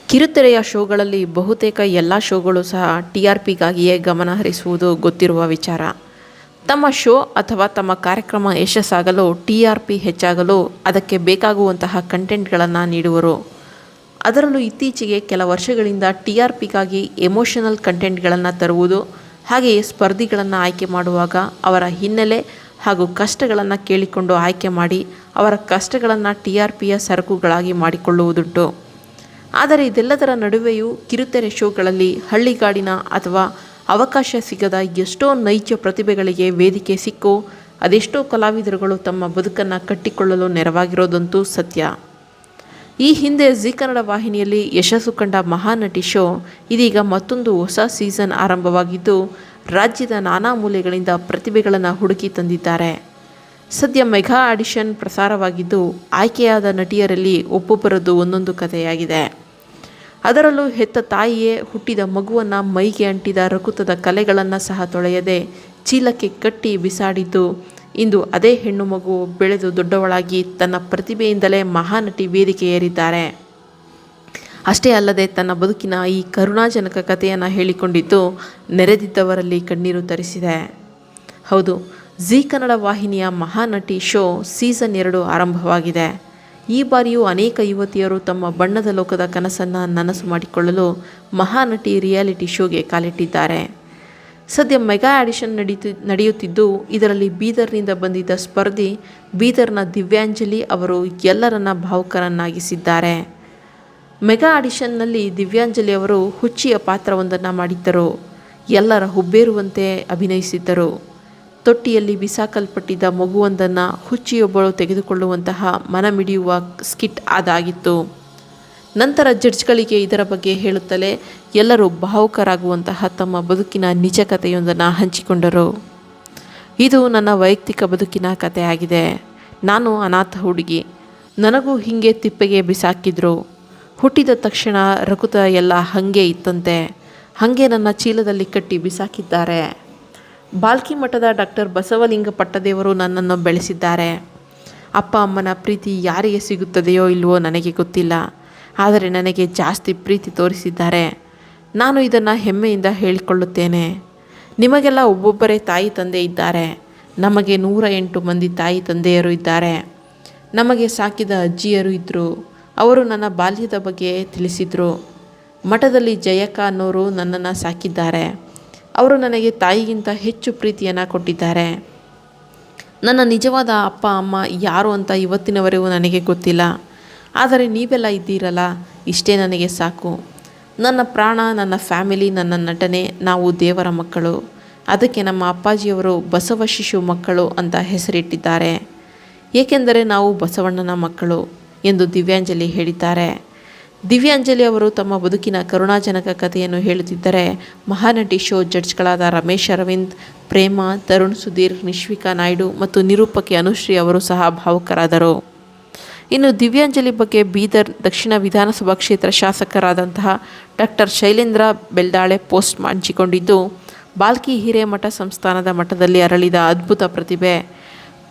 ಕಿರುತೆರೆಯ ಶೋಗಳಲ್ಲಿ ಬಹುತೇಕ ಎಲ್ಲ ಶೋಗಳು ಸಹ TRPಗಾಗಿಯೇ ಗಮನ ಹರಿಸುವುದು ಗೊತ್ತಿರುವ ವಿಚಾರ. ತಮ್ಮ ಶೋ ಅಥವಾ ತಮ್ಮ ಕಾರ್ಯಕ್ರಮ ಯಶಸ್ಸಾಗಲು TRP ಹೆಚ್ಚಾಗಲು ಅದಕ್ಕೆ ಬೇಕಾಗುವಂತಹ ಕಂಟೆಂಟ್ಗಳನ್ನು ನೀಡುವರು. ಅದರಲ್ಲೂ ಇತ್ತೀಚೆಗೆ ಕೆಲ ವರ್ಷಗಳಿಂದ TRPಗಾಗಿ ಎಮೋಷನಲ್ ಕಂಟೆಂಟ್ಗಳನ್ನು ತರುವುದು, ಹಾಗೆಯೇ ಸ್ಪರ್ಧಿಗಳನ್ನು ಆಯ್ಕೆ ಮಾಡುವಾಗ ಅವರ ಹಿನ್ನೆಲೆ ಹಾಗೂ ಕಷ್ಟಗಳನ್ನು ಕೇಳಿಕೊಂಡು ಆಯ್ಕೆ ಮಾಡಿ ಅವರ ಕಷ್ಟಗಳನ್ನು TRPಯ ಸರಕುಗಳಾಗಿ ಮಾಡಿಕೊಳ್ಳುವುದುಂಟು. ಆದರೆ ಇದೆಲ್ಲದರ ನಡುವೆಯೂ ಕಿರುತೆರೆ ಶೋಗಳಲ್ಲಿ ಹಳ್ಳಿಗಾಡಿನ ಅಥವಾ ಅವಕಾಶ ಸಿಗದ ಎಷ್ಟೋ ನೈಜ ಪ್ರತಿಭೆಗಳಿಗೆ ವೇದಿಕೆ ಸಿಕ್ಕು ಅದೆಷ್ಟೋ ಕಲಾವಿದರುಗಳು ತಮ್ಮ ಬದುಕನ್ನು ಕಟ್ಟಿಕೊಳ್ಳಲು ನೆರವಾಗಿರೋದಂತೂ ಸತ್ಯ. ಈ ಹಿಂದೆ ಜೀ ಕನ್ನಡ ವಾಹಿನಿಯಲ್ಲಿ ಯಶಸ್ಸು ಕಂಡ ಮಹಾನಟಿ ಶೋ ಇದೀಗ ಮತ್ತೊಂದು ಹೊಸ ಸೀಸನ್ ಆರಂಭವಾಗಿದ್ದು ರಾಜ್ಯದ ನಾನಾ ಮೂಲೆಗಳಿಂದ ಪ್ರತಿಭೆಗಳನ್ನು ಹುಡುಕಿ ತಂದಿದ್ದಾರೆ. ಸದ್ಯ ಮೆಗಾ ಆಡಿಷನ್ ಪ್ರಸಾರವಾಗಿದ್ದು ಆಯ್ಕೆಯಾದ ನಟಿಯರಲ್ಲಿ ಒಬ್ಬೊಬ್ಬರದ್ದು ಒಂದೊಂದು ಕಥೆಯಾಗಿದೆ. ಅದರಲ್ಲೂ ಹೆತ್ತ ತಾಯಿಯೇ ಹುಟ್ಟಿದ ಮಗುವನ್ನು ಮೈಗೆ ಅಂಟಿದ ರಕುತದ ಕಲೆಗಳನ್ನು ಸಹ ತೊಳೆಯದೆ ಚೀಲಕ್ಕೆ ಕಟ್ಟಿ ಬಿಸಾಡಿದ್ದು ಇಂದು ಅದೇ ಹೆಣ್ಣು ಮಗು ಬೆಳೆದು ದೊಡ್ಡವಳಾಗಿ ತನ್ನ ಪ್ರತಿಭೆಯಿಂದಲೇ ಮಹಾನಟಿ ವೇದಿಕೆ ಏರಿದ್ದಾರೆ. ಅಷ್ಟೇ ಅಲ್ಲದೆ ತನ್ನ ಬದುಕಿನ ಈ ಕರುಣಾಜನಕ ಕಥೆಯನ್ನು ಹೇಳಿಕೊಂಡಿದ್ದು ನೆರೆದಿದ್ದವರಲ್ಲಿ ಕಣ್ಣೀರು ತರಿಸಿದೆ. ಹೌದು, ಜೀ ಕನ್ನಡ ವಾಹಿನಿಯ ಮಹಾನಟಿ ಶೋ ಸೀಸನ್ 2 ಆರಂಭವಾಗಿದೆ. ಈ ಬಾರಿಯೂ ಅನೇಕ ಯುವತಿಯರು ತಮ್ಮ ಬಣ್ಣದ ಲೋಕದ ಕನಸನ್ನು ನನಸು ಮಾಡಿಕೊಳ್ಳಲು ಮಹಾನಟಿ ರಿಯಾಲಿಟಿ ಶೋಗೆ ಕಾಲಿಟ್ಟಿದ್ದಾರೆ. ಸದ್ಯ ಮೆಗಾ ಆಡಿಷನ್ ನಡೆಯುತ್ತಿದ್ದು ಇದರಲ್ಲಿ ಬೀದರ್ನಿಂದ ಬಂದಿದ್ದ ಸ್ಪರ್ಧಿ ಬೀದರ್ನ ದಿವ್ಯಾಂಜಲಿ ಅವರು ಎಲ್ಲರನ್ನ ಭಾವುಕರನ್ನಾಗಿಸಿದ್ದಾರೆ. ಮೆಗಾ ಆಡಿಷನ್ನಲ್ಲಿ ದಿವ್ಯಾಂಜಲಿ ಅವರು ಹುಚ್ಚಿಯ ಪಾತ್ರವೊಂದನ್ನು ಮಾಡಿದ್ದರು. ಎಲ್ಲರ ಹುಬ್ಬೇರುವಂತೆ ಅಭಿನಯಿಸಿದ್ದರು. ತೊಟ್ಟಿಯಲ್ಲಿ ಬಿಸಾಕಲ್ಪಟ್ಟಿದ್ದ ಮಗುವೊಂದನ್ನು ಹುಚ್ಚಿಯೊಬ್ಬಳು ತೆಗೆದುಕೊಳ್ಳುವಂತಹ ಮನಮಿಡಿಯುವ ಸ್ಕಿಟ್ ಅದಾಗಿತ್ತು. ನಂತರ ಜಡ್ಜ್ಗಳಿಗೆ ಇದರ ಬಗ್ಗೆ ಹೇಳುತ್ತಲೇ ಎಲ್ಲರೂ ಭಾವುಕರಾಗುವಂತಹ ತಮ್ಮ ಬದುಕಿನ ನಿಜ ಕಥೆಯೊಂದನ್ನು ಹಂಚಿಕೊಂಡರು. ಇದು ನನ್ನ ವೈಯಕ್ತಿಕ ಬದುಕಿನ ಕಥೆಯಾಗಿದೆ. ನಾನು ಅನಾಥ ಹುಡುಗಿ. ನನಗೂ ಹೀಗೆ ತಿಪ್ಪೆಗೆ ಬಿಸಾಕಿದ್ರು. ಹುಟ್ಟಿದ ತಕ್ಷಣ ರಕುತ ಎಲ್ಲ ಹಾಗೆ ಇತ್ತಂತೆ. ಹಾಗೆ ನನ್ನ ಚೀಲದಲ್ಲಿ ಕಟ್ಟಿ ಬಿಸಾಕಿದ್ದಾರೆ. ಬಾಲ್ಕಿ ಮಠದ ಡಾಕ್ಟರ್ ಬಸವಲಿಂಗ ಪಟ್ಟದೇವರು ನನ್ನನ್ನು ಬೆಳೆಸಿದ್ದಾರೆ. ಅಪ್ಪ ಅಮ್ಮನ ಪ್ರೀತಿ ಯಾರಿಗೆ ಸಿಗುತ್ತದೆಯೋ ಇಲ್ವೋ ನನಗೆ ಗೊತ್ತಿಲ್ಲ, ಆದರೆ ನನಗೆ ಜಾಸ್ತಿ ಪ್ರೀತಿ ತೋರಿಸಿದ್ದಾರೆ. ನಾನು ಇದನ್ನು ಹೆಮ್ಮೆಯಿಂದ ಹೇಳಿಕೊಳ್ಳುತ್ತೇನೆ. ನಿಮಗೆಲ್ಲ ಒಬ್ಬೊಬ್ಬರೇ ತಾಯಿ ತಂದೆ ಇದ್ದಾರೆ. ನಮಗೆ 108 ಮಂದಿ ತಾಯಿ ತಂದೆಯರು ಇದ್ದಾರೆ. ನಮಗೆ ಸಾಕಿದ ಅಜ್ಜಿಯರು ಇದ್ದರು. ಅವರು ನನ್ನ ಬಾಲ್ಯದ ಬಗ್ಗೆ ತಿಳಿಸಿದರು. ಮಠದಲ್ಲಿ ಜಯಕ್ಕ ಅನ್ನೋರು ನನ್ನನ್ನು ಸಾಕಿದ್ದಾರೆ. ಅವರು ನನಗೆ ತಾಯಿಗಿಂತ ಹೆಚ್ಚು ಪ್ರೀತಿಯನ್ನು ಕೊಟ್ಟಿದ್ದಾರೆ. ನನ್ನ ನಿಜವಾದ ಅಪ್ಪ ಅಮ್ಮ ಯಾರು ಅಂತ ಇವತ್ತಿನವರೆಗೂ ನನಗೆ ಗೊತ್ತಿಲ್ಲ. ಆದರೆ ನೀವೆಲ್ಲ ಇದ್ದೀರಲ್ಲ, ಇಷ್ಟೇ ನನಗೆ ಸಾಕು. ನನ್ನ ಪ್ರಾಣ, ನನ್ನ ಫ್ಯಾಮಿಲಿ, ನನ್ನ ನಟನೆ, ನಾವು ದೇವರ ಮಕ್ಕಳು. ಅದಕ್ಕೆ ನಮ್ಮ ಅಪ್ಪಾಜಿಯವರು ಬಸವ ಶಿಶು ಮಕ್ಕಳು ಅಂತ ಹೆಸರಿಟ್ಟಿದ್ದಾರೆ. ಏಕೆಂದರೆ ನಾವು ಬಸವಣ್ಣನ ಮಕ್ಕಳು ಎಂದು ದಿವ್ಯಾಂಜಲಿ ಹೇಳಿದ್ದಾರೆ. ದಿವ್ಯಾಂಜಲಿ ಅವರು ತಮ್ಮ ಬದುಕಿನ ಕರುಣಾಜನಕ ಕಥೆಯನ್ನು ಹೇಳುತ್ತಿದ್ದರೆ ಮಹಾನಟಿ ಶೋ ಜಡ್ಜ್ಗಳಾದ ರಮೇಶ್ ಅರವಿಂದ್, ಪ್ರೇಮ, ತರುಣ್ ಸುಧೀರ್, ನಿಶ್ವಿಕಾ ನಾಯ್ಡು ಮತ್ತು ನಿರೂಪಕಿ ಅನುಶ್ರೀ ಅವರು ಸಹ ಭಾವುಕರಾದರು. ಇನ್ನು ದಿವ್ಯಾಂಜಲಿ ಬಗ್ಗೆ ಬೀದರ್ ದಕ್ಷಿಣ ವಿಧಾನಸಭಾ ಕ್ಷೇತ್ರ ಶಾಸಕರಾದಂತಹ ಡಾಕ್ಟರ್ ಶೈಲೇಂದ್ರ ಬೆಲ್ದಾಳೆ ಪೋಸ್ಟ್ ಹಂಚಿಕೊಂಡಿದ್ದು, ಬಾಲ್ಕಿ ಹಿರೇಮಠ ಸಂಸ್ಥಾನದ ಮಠದಲ್ಲಿ ಅರಳಿದ ಅದ್ಭುತ ಪ್ರತಿಭೆ.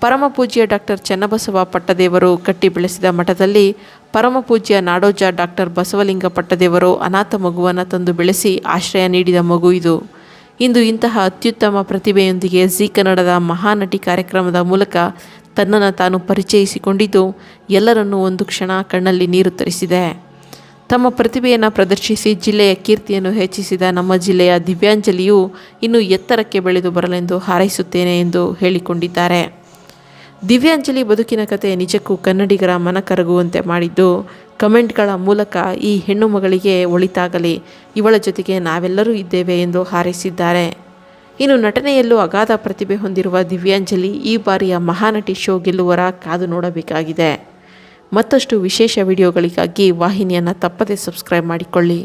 ಪರಮಪೂಜ್ಯ ಡಾಕ್ಟರ್ ಚನ್ನಬಸವ ಪಟ್ಟದೇವರು ಕಟ್ಟಿ ಬೆಳೆಸಿದ ಮಠದಲ್ಲಿ ಪರಮಪೂಜ್ಯ ನಾಡೋಜ ಡಾಕ್ಟರ್ ಬಸವಲಿಂಗ ಪಟ್ಟದೇವರು ಅನಾಥ ಮಗುವನ್ನು ತಂದು ಬೆಳೆಸಿ ಆಶ್ರಯ ನೀಡಿದ ಮಗು ಇದು. ಇಂದು ಇಂತಹ ಅತ್ಯುತ್ತಮ ಪ್ರತಿಭೆಯೊಂದಿಗೆ ಜೀ ಕನ್ನಡದ ಮಹಾನಟಿ ಕಾರ್ಯಕ್ರಮದ ಮೂಲಕ ತನ್ನನ್ನು ತಾನು ಪರಿಚಯಿಸಿಕೊಂಡಿದ್ದು ಎಲ್ಲರನ್ನೂ ಒಂದು ಕ್ಷಣ ಕಣ್ಣಲ್ಲಿ ನೀರು ತರಿಸಿದೆ. ತಮ್ಮ ಪ್ರತಿಭೆಯನ್ನು ಪ್ರದರ್ಶಿಸಿ ಜಿಲ್ಲೆಯ ಕೀರ್ತಿಯನ್ನು ಹೆಚ್ಚಿಸಿದ ನಮ್ಮ ಜಿಲ್ಲೆಯ ದಿವ್ಯಾಂಜಲಿಯು ಇನ್ನೂ ಎತ್ತರಕ್ಕೆ ಬೆಳೆದು ಬರಲೆಂದು ಹಾರೈಸುತ್ತೇನೆ ಎಂದು ಹೇಳಿಕೊಂಡಿದ್ದಾರೆ. ದಿವ್ಯಾಂಜಲಿ ಬದುಕಿನ ಕತೆ ನಿಜಕ್ಕೂ ಕನ್ನಡಿಗರ ಮನ ಕರಗುವಂತೆ ಮಾಡಿದ್ದು ಕಮೆಂಟ್ಗಳ ಮೂಲಕ ಈ ಹೆಣ್ಣು ಮಗಳಿಗೆ ಒಳಿತಾಗಲಿ, ಇವಳ ಜೊತೆಗೆ ನಾವೆಲ್ಲರೂ ಇದ್ದೇವೆ ಎಂದು ಹಾರೈಸಿದ್ದಾರೆ. ಇನ್ನು ನಟನೆಯಲ್ಲೂ ಅಗಾಧ ಪ್ರತಿಭೆ ಹೊಂದಿರುವ ದಿವ್ಯಾಂಜಲಿ ಈ ಬಾರಿಯ ಮಹಾನಟಿ ಶೋ ಗೆಲ್ಲುವರ ಕಾದು ನೋಡಬೇಕಾಗಿದೆ. ಮತ್ತಷ್ಟು ವಿಶೇಷ ವಿಡಿಯೋಗಳಿಗಾಗಿ ವಾಹಿನಿಯನ್ನು ತಪ್ಪದೇ ಸಬ್ಸ್ಕ್ರೈಬ್ ಮಾಡಿಕೊಳ್ಳಿ.